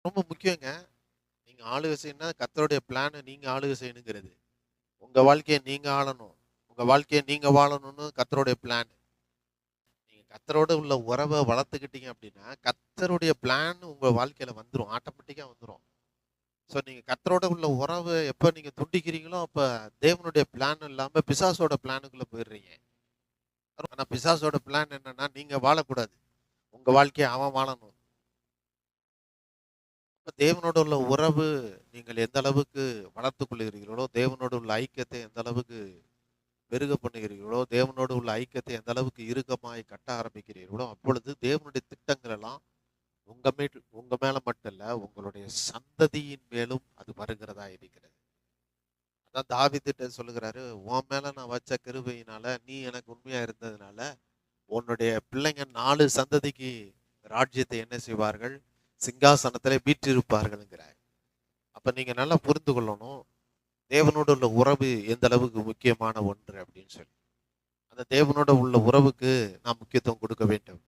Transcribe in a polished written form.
ரொம்ப முக்கியங்க. நீங்க ஆளுகை செய்யணும்னா கர்த்தருடைய பிளான நீங்க ஆளுகை செய்யணுங்கிறது. உங்க வாழ்க்கைய நீங்க ஆளணும். உங்க வாழ்க்கைய நீங்க வாழணும்னு கர்த்தருடைய பிளான். நீங்க கர்த்தரோட உள்ள உறவ வளர்த்துக்கிட்டீங்க அப்படின்னா, கர்த்தருடைய பிளான் உங்க வாழ்க்கையில வந்துரும். ஆட்டோமேட்டிக்கா வந்துரும். ஸோ நீங்க கர்த்தரோட உள்ள உறவ எப்ப நீங்க துண்டிக்கிறீங்களோ, அப்ப தேவனுடைய பிளான் இல்லாம பிசாசோட பிளானுக்குள்ள போயிடுறீங்க. ஆனா பிசாசோட பிளான் என்னன்னா, நீங்க வாழக்கூடாது. உங்க வாழ்க்கைய அவன் வாழணும். அப்ப தேவனோடு உள்ள உறவு நீங்கள் எந்த அளவுக்கு வளர்த்துக் கொள்கிறீர்களோ, தேவனோடு உள்ள ஐக்கியத்தை எந்த அளவுக்கு பெருக பண்ணுகிறீர்களோ, தேவனோடு உள்ள ஐக்கியத்தை எந்த அளவுக்கு இறுக்கமாய் கட்ட ஆரம்பிக்கிறீர்களோ, அப்பொழுது தேவனுடைய திட்டங்கள் எல்லாம் உங்க மேல மட்டும் இல்ல, உங்களுடைய சந்ததியின் மேலும் அது வருகிறதா இருக்கிறது. அதான் தாவீதுட்ட சொல்லுகிறாரு, உன் மேல நான் வச்ச கிருபையினால, நீ எனக்கு உண்மையா இருந்ததுனால, உன்னுடைய பிள்ளைங்க 4 சந்ததிக்கு ராஜ்யத்தை என்ன செய்வார்கள்? சிங்காசனத்திலே வீற்றிருப்பார்கள்ங்கிறார். அப்ப நீங்க நல்லா புரிந்து கொள்ளணும். தேவனோடு உள்ள உறவு எந்த அளவுக்கு முக்கியமான ஒன்று அப்படின்னு சொல்லி. அந்த தேவனோட உள்ள உறவுக்கு நாம் முக்கியத்துவம் கொடுக்க வேண்டும்.